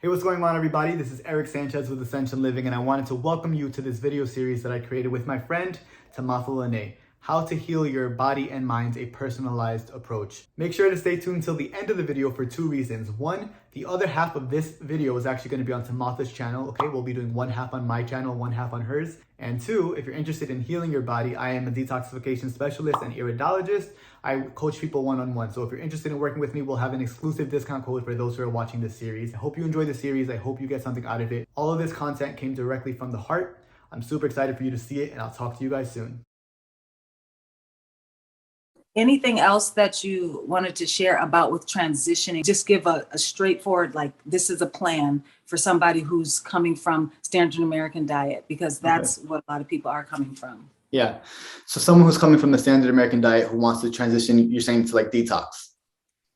Hey, what's going on, everybody? This is Eric Sanchez with Rasāyana Living, and I wanted to welcome you to this video series that I created with my friend Timotha Lanae, How to Heal Your Body and Mind, a Personalized Approach. Make sure to stay tuned till the end of the video for two reasons. One, the other half of this video is actually going to be on Timotha's channel, okay? We'll be doing one half on my channel, one half on hers. And two, if you're interested in healing your body, I am a detoxification specialist and iridologist. I coach people one-on-one. So if you're interested in working with me, we'll have an exclusive discount code for those who are watching this series. I hope you enjoy the series. I hope you get something out of it. All of this content came directly from the heart. I'm super excited for you to see it, and I'll talk to you guys soon. Anything else that you wanted to share about with transitioning? Just give a straightforward, like, this is a plan for somebody who's coming from standard American diet, because that's what a lot of people are coming from. Yeah. So someone who's coming from the standard American diet who wants to transition, you're saying, to like detox?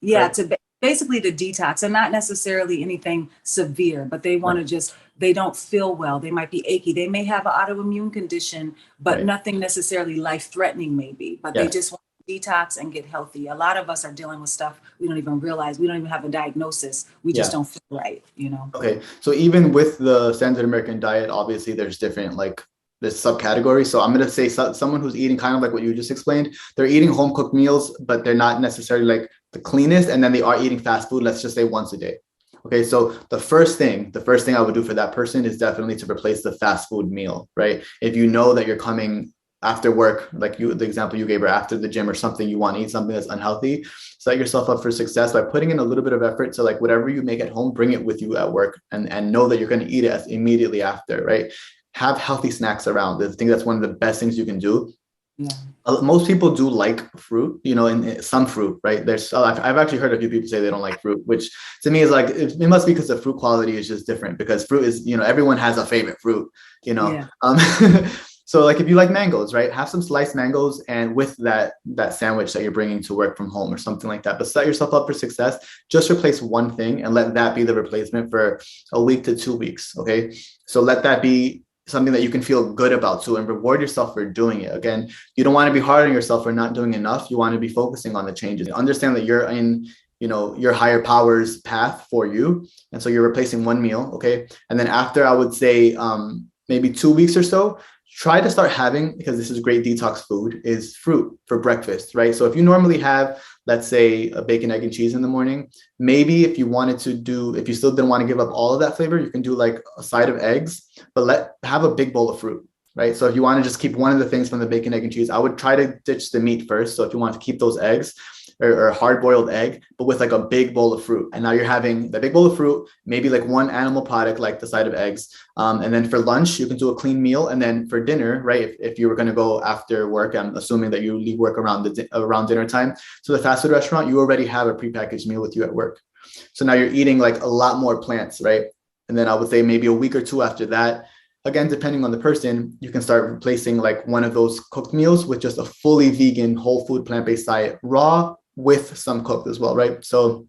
Yeah, right? to basically to detox, and not necessarily anything severe, but they want to they don't feel well. They might be achy. They may have an autoimmune condition, but nothing necessarily life-threatening maybe, but they just want to detox and get healthy. A lot of us are dealing with stuff we don't even realize. We don't even have a diagnosis. We just don't feel right, you know? Okay. So even with the standard American diet, obviously there's different, like, this subcategory. So I'm going to say someone who's eating kind of like what you just explained, they're eating home cooked meals, but they're not necessarily like the cleanest. And then they are eating fast food, let's just say once a day. Okay. So the first thing I would do for that person is definitely to replace the fast food meal, right? If you know that you're coming after work, like the example you gave, or after the gym or something, you want to eat something that's unhealthy, set yourself up for success by putting in a little bit of effort. So like whatever you make at home, bring it with you at work, and know that you're going to eat it immediately after, right? Have healthy snacks around. I think that's one of the best things you can do. Yeah. Most people do like fruit, you know, and some fruit, right? I've actually heard a few people say they don't like fruit, which to me is like, it must be because the fruit quality is just different, because fruit is, you know, everyone has a favorite fruit, you know? So like if you like mangoes, right, have some sliced mangoes, and with that sandwich that you're bringing to work from home or something like that. But set yourself up for success. Just replace one thing and let that be the replacement for a week to 2 weeks. Okay. So let that be something that you can feel good about too, and reward yourself for doing it. Again, you don't want to be hard on yourself for not doing enough. You want to be focusing on the changes. Understand that you're in, you know, your higher power's path for you. And so you're replacing one meal. Okay. And then after, I would say maybe 2 weeks or so, try to start having, because this is great detox food, is fruit for breakfast, right? So if you normally have, let's say, a bacon, egg, and cheese in the morning, maybe if you wanted to do, if you still didn't want to give up all of that flavor, you can do like a side of eggs, but have a big bowl of fruit, right? So if you want to just keep one of the things from the bacon, egg, and cheese, I would try to ditch the meat first. So if you want to keep those eggs, or a hard-boiled egg, but with like a big bowl of fruit. And now you're having the big bowl of fruit, maybe like one animal product, like the side of eggs. And then for lunch, you can do a clean meal. And then for dinner, right, if you were going to go after work, I'm assuming that you leave work around dinner time. So the fast food restaurant, you already have a prepackaged meal with you at work. So now you're eating like a lot more plants, right? And then I would say maybe a week or two after that, again, depending on the person, you can start replacing like one of those cooked meals with just a fully vegan, whole food, plant-based diet, raw, with some cooked as well, right? So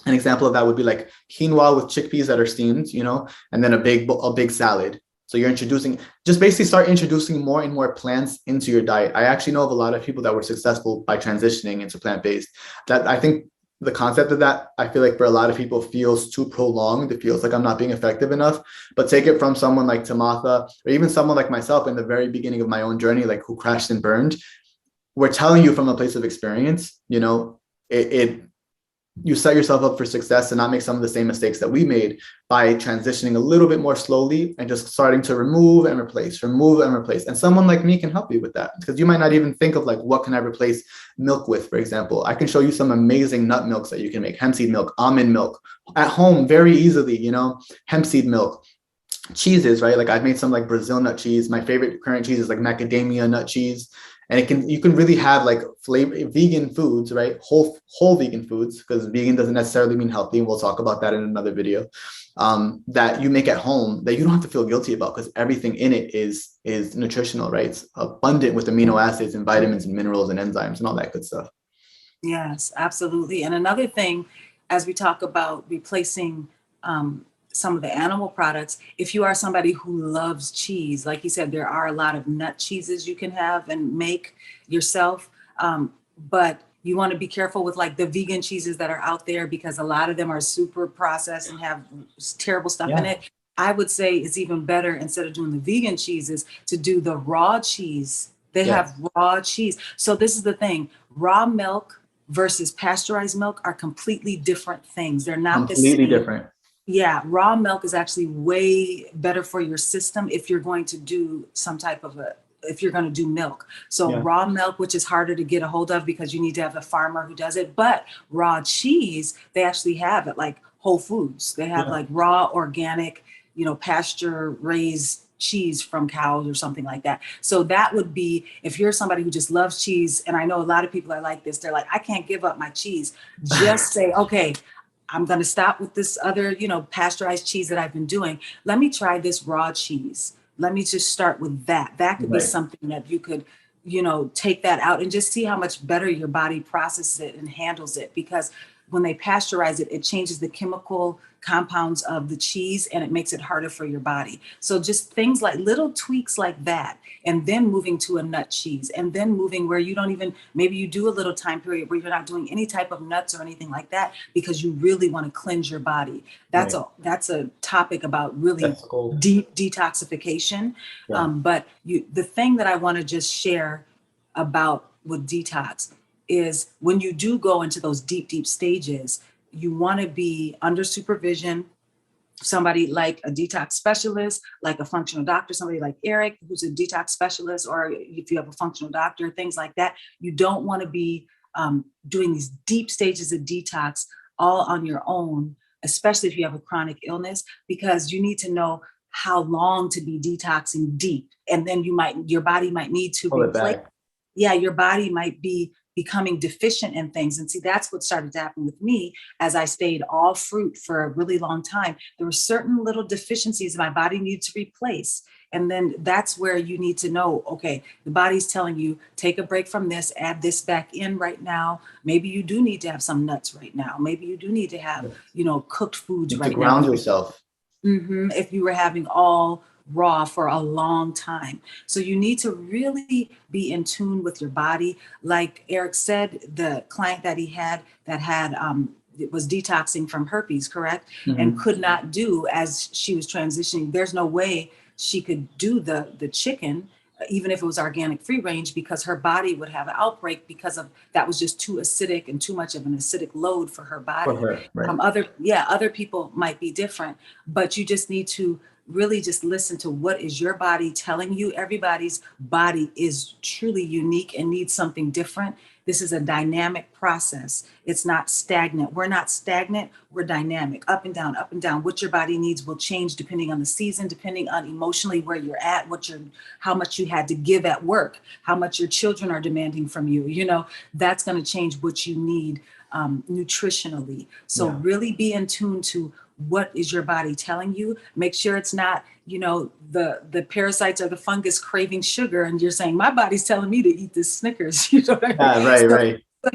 an example of that would be like quinoa with chickpeas that are steamed, you know, and then a big salad. So you're just basically start introducing more and more plants into your diet. I actually know of a lot of people that were successful by transitioning into plant-based. That I think the concept of that, I feel like for a lot of people feels too prolonged. It feels like I'm not being effective enough, but take it from someone like Timotha, or even someone like myself in the very beginning of my own journey, like who crashed and burned. We're telling you from a place of experience, you know, you set yourself up for success and not make some of the same mistakes that we made by transitioning a little bit more slowly and just starting to remove and replace. And someone like me can help you with that, because you might not even think of like, what can I replace milk with, for example. I can show you some amazing nut milks that you can make, hemp seed milk, almond milk at home very easily, you know, hemp seed milk. Cheeses, right? Like I've made some like Brazil nut cheese. My favorite current cheese is like macadamia nut cheese. And you can really have like vegan foods, right? Whole vegan foods, because vegan doesn't necessarily mean healthy. And we'll talk about that in another video, that you make at home that you don't have to feel guilty about, because everything in it is nutritional, right? It's abundant with amino acids and vitamins and minerals and enzymes and all that good stuff. Yes, absolutely. And another thing, as we talk about replacing some of the animal products, if you are somebody who loves cheese, like you said, there are a lot of nut cheeses you can have and make yourself, but You want to be careful with like the vegan cheeses that are out there, because a lot of them are super processed and have terrible stuff in it. I would say it's even better, instead of doing the vegan cheeses, to do the raw cheese. They have raw cheese. So this is the thing, raw milk versus pasteurized milk are completely different things. They're not the same. Completely different. Yeah, raw milk is actually way better for your system if you're going to do some type of if you're going to do milk. So raw milk, which is harder to get a hold of because you need to have a farmer who does it. But raw cheese, they actually have it like Whole Foods. They have like raw, organic, pasture raised cheese from cows or something like that. So that would be, if you're somebody who just loves cheese, and I know a lot of people are like this, they're like, I can't give up my cheese. Just say, okay, I'm going to stop with this other, pasteurized cheese that I've been doing. Let me try this raw cheese. Let me just start with that. That could be something that you could, take that out and just see how much better your body processes it and handles it. Because when they pasteurize it, it changes the chemical compounds of the cheese and it makes it harder for your body. So just things like little tweaks like that, and then moving to a nut cheese, and then moving where you don't even, maybe you do a little time period where you're not doing any type of nuts or anything like that, because you really want to cleanse your body. That's a topic about really deep detoxification. But the thing that I want to just share about with detox is, when you do go into those deep stages, you want to be under supervision, somebody like a detox specialist, like a functional doctor, somebody like Eric, who's a detox specialist, or if you have a functional doctor, things like that. You don't want to be doing these deep stages of detox all on your own, especially if you have a chronic illness, because you need to know how long to be detoxing deep. And then your body might need to replace. Yeah, your body might be becoming deficient in things. And see, that's what started to happen with me as I stayed all fruit for a really long time. There were certain little deficiencies my body needed to replace. And then that's where you need to know, okay, the body's telling you, take a break from this, add this back in right now. Maybe you do need to have some nuts right now. Maybe you do need to have, cooked foods right now. To ground yourself. If you were having all raw for a long time. So you need to really be in tune with your body. Like Eric said, the client that he had it was detoxing from herpes, correct? And could not do, as she was transitioning, there's no way she could do the chicken, even if it was organic free range, because her body would have an outbreak because of that was just too acidic and too much of an acidic load for her body. Other people might be different, but you just need to really just listen to what is your body telling you. Everybody's body is truly unique and needs something different. This is a dynamic process. It's not stagnant. We're not stagnant. We're dynamic, up and down, up and down. What your body needs will change depending on the season, depending on emotionally where you're at, how much you had to give at work, how much your children are demanding from you. That's going to change what you need nutritionally. So really be in tune to what is your body telling you. Make sure it's not, the parasites or the fungus craving sugar and you're saying, my body's telling me to eat this Snickers. Right. So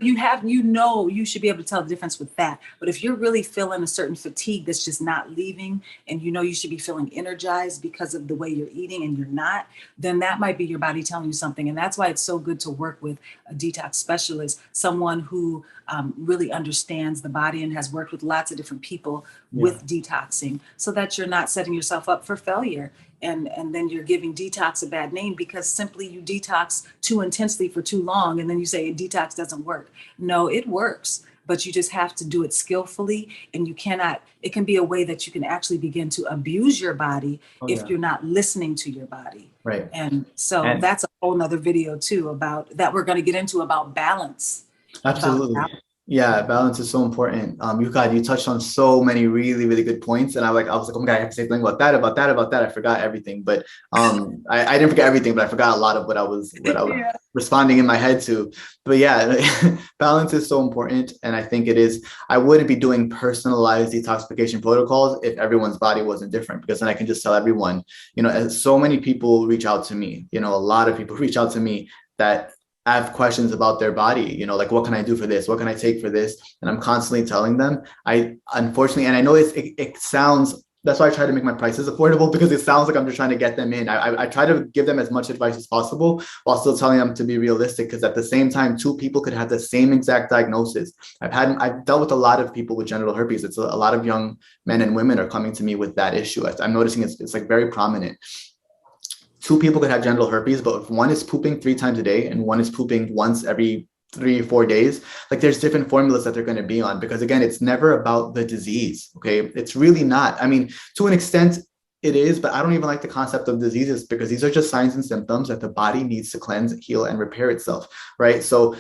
you should be able to tell the difference with that. But if you're really feeling a certain fatigue that's just not leaving, and you should be feeling energized because of the way you're eating and you're not, then that might be your body telling you something. And that's why it's so good to work with a detox specialist, someone who really understands the body and has worked with lots of different people with detoxing, so that you're not setting yourself up for failure. And then you're giving detox a bad name because simply you detox too intensely for too long. And then you say detox doesn't work. No, it works, but you just have to do it skillfully. And it can be a way that you can actually begin to abuse your body if you're not listening to your body. Right. And so that's a whole nother video too about that we're going to get into about balance. Absolutely. Yeah, balance is so important. You touched on so many really, really good points. And I was like, oh my God, I have to say something about that. I forgot everything. But I didn't forget everything, but I forgot a lot of what I was responding in my head to. But balance is so important. And I think it is. I wouldn't be doing personalized detoxification protocols if everyone's body wasn't different, because then I can just tell everyone, as so many people reach out to me, a lot of people reach out to me that have questions about their body, like, what can I do for this? What can I take for this? And I'm constantly telling them, unfortunately, and I know it sounds that's why I try to make my prices affordable, because it sounds like I'm just trying to get them in. I try to give them as much advice as possible while still telling them to be realistic, because at the same time, two people could have the same exact diagnosis. I've dealt with a lot of people with genital herpes. It's a lot of young men and women are coming to me with that issue. I'm noticing it's like very prominent. Two people could have genital herpes, but if one is pooping 3 times a day and one is pooping once every 3 or 4 days, like there's different formulas that they're going to be on, because again, it's never about the disease. Okay. It's really not. I mean, to an extent it is, but I don't even like the concept of diseases, because these are just signs and symptoms that the body needs to cleanse, heal, and repair itself. Right. So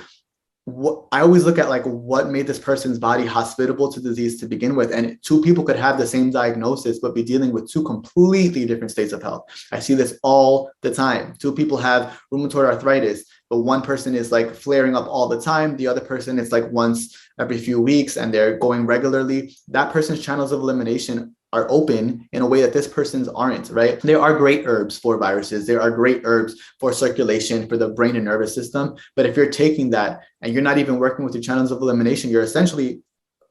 I always look at like what made this person's body hospitable to disease to begin with. And two people could have the same diagnosis, but be dealing with two completely different states of health. I see this all the time. Two people have rheumatoid arthritis, but one person is like flaring up all the time. The other person is like once every few weeks and they're going regularly. That person's channels of elimination are open in a way that this person's aren't, right? There are great herbs for viruses. There are great herbs for circulation, for the brain and nervous system. But if you're taking that and you're not even working with your channels of elimination, you're essentially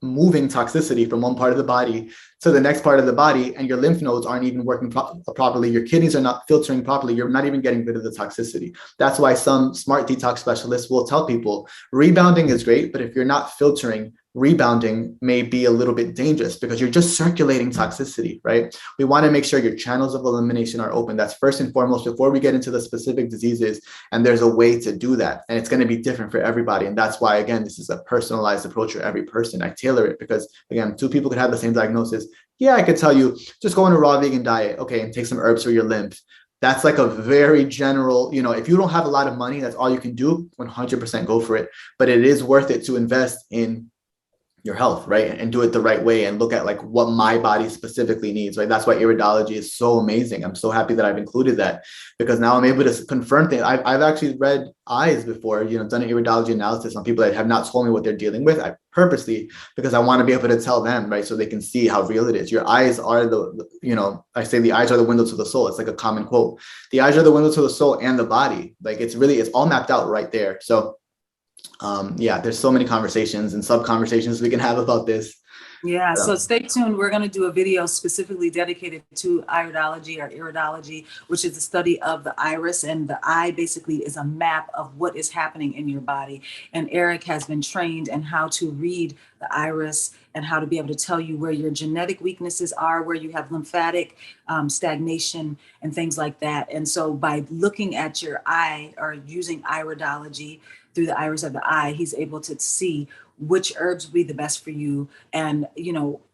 moving toxicity from one part of the body to the next part of the body, and your lymph nodes aren't even working properly. Your kidneys are not filtering properly. You're not even getting rid of the toxicity. That's why some smart detox specialists will tell people rebounding is great, but if you're not filtering, rebounding may be a little bit dangerous, because you're just circulating toxicity, right? We want to make sure your channels of elimination are open. That's first and foremost before we get into the specific diseases. And there's a way to do that. And it's going to be different for everybody. And that's why, again, this is a personalized approach for every person. I tailor it because, again, two people could have the same diagnosis. Yeah, I could tell you, just go on a raw vegan diet, okay, and take some herbs for your lymph. That's like a very general, if you don't have a lot of money, that's all you can do, 100% go for it. But it is worth it to invest in your health, right? And do it the right way and look at like what my body specifically needs, right? That's why iridology is so amazing. I'm so happy that I've included that, because now I'm able to confirm things. I've actually read eyes before, done an iridology analysis on people that have not told me what they're dealing with. I purposely, because I want to be able to tell them, right? So they can see how real it is. Your eyes are I say the eyes are the window to the soul. It's like a common quote. The eyes are the window to the soul and the body. Like it's all mapped out right there. So there's so many conversations and sub conversations we can have about this. Yeah, so stay tuned. We're going to do a video specifically dedicated to iridology or iridology, which is the study of the iris. And the eye basically is a map of what is happening in your body. And Eric has been trained in how to read the iris and how to be able to tell you where your genetic weaknesses are, where you have lymphatic stagnation and things like that. And so by looking at your eye or using iridology through the iris of the eye, he's able to see which herbs would be the best for you, and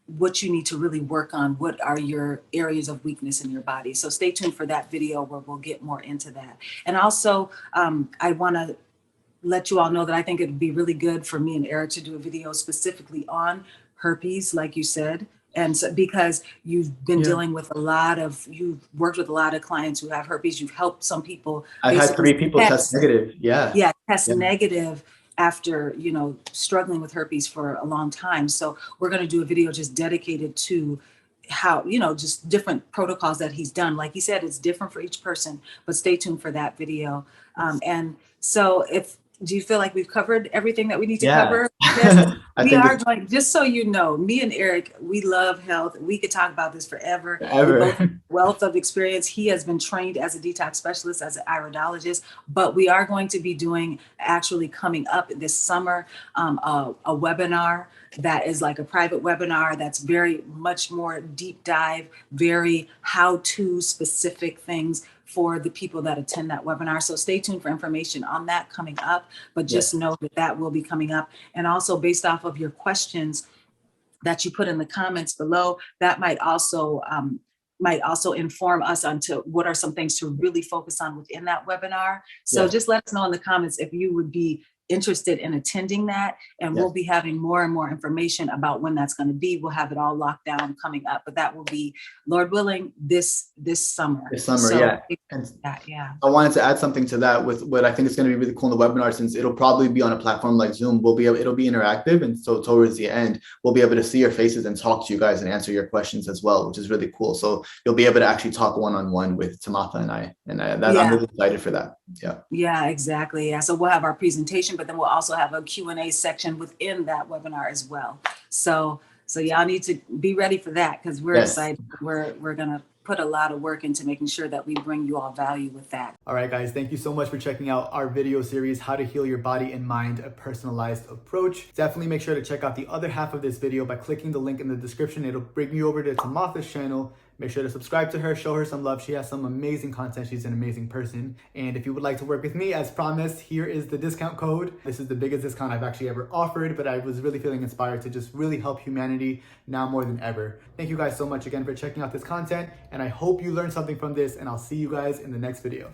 what you need to really work on. What are your areas of weakness in your body? So stay tuned for that video where we'll get more into that. And also, I want to let you all know that I think it'd be really good for me and Eric to do a video specifically on herpes, like you said. And so, because you've been dealing with you've worked with a lot of clients who have herpes, you've helped some people. I've had 3 people test negative. Test negative after, struggling with herpes for a long time. So we're going to do a video just dedicated to how, just different protocols that he's done. Like he said, it's different for each person, but stay tuned for that video. And so do you feel like we've covered everything that we need to cover? Yes, we are going, just so you know, me and Eric, we love health. We could talk about this forever. We both have wealth of experience. He has been trained as a detox specialist, as an iridologist, but we are going to be doing, actually coming up this summer, a webinar that is like a private webinar that's very much more deep dive, very how-to specific things for the people that attend that webinar. So stay tuned for information on that coming up, but just know that will be coming up. And also based off of your questions that you put in the comments below, that might also inform us onto what are some things to really focus on within that webinar. So just let us know in the comments if you would be interested in attending that, and we'll be having more and more information about when that's going to be. We'll have it all locked down coming up, but that will be, Lord willing, this summer. So, I wanted to add something to that with what I think is going to be really cool in the webinar, since it'll probably be on a platform like Zoom. It'll be interactive, and so towards the end, we'll be able to see your faces and talk to you guys and answer your questions as well, which is really cool. So you'll be able to actually talk one-on-one with Timotha and I, and I'm really excited for that. Yeah, exactly. Yeah, so we'll have our presentation, but then we'll also have a Q&A section within that webinar as well. So So y'all need to be ready for that, because we're Yes. excited. We're gonna put a lot of work into making sure that we bring you all value with that. All right, guys, thank you so much for checking out our video series, How to Heal Your Body and Mind, a Personalized Approach. Definitely make sure to check out the other half of this video by clicking the link in the description. It'll bring you over to Timotha's channel. Make sure to subscribe to her, show her some love. She has some amazing content. She's an amazing person. And if you would like to work with me, as promised, here is the discount code. This is the biggest discount I've actually ever offered, but I was really feeling inspired to just really help humanity now more than ever. Thank you guys so much again for checking out this content, and I hope you learned something from this, and I'll see you guys in the next video.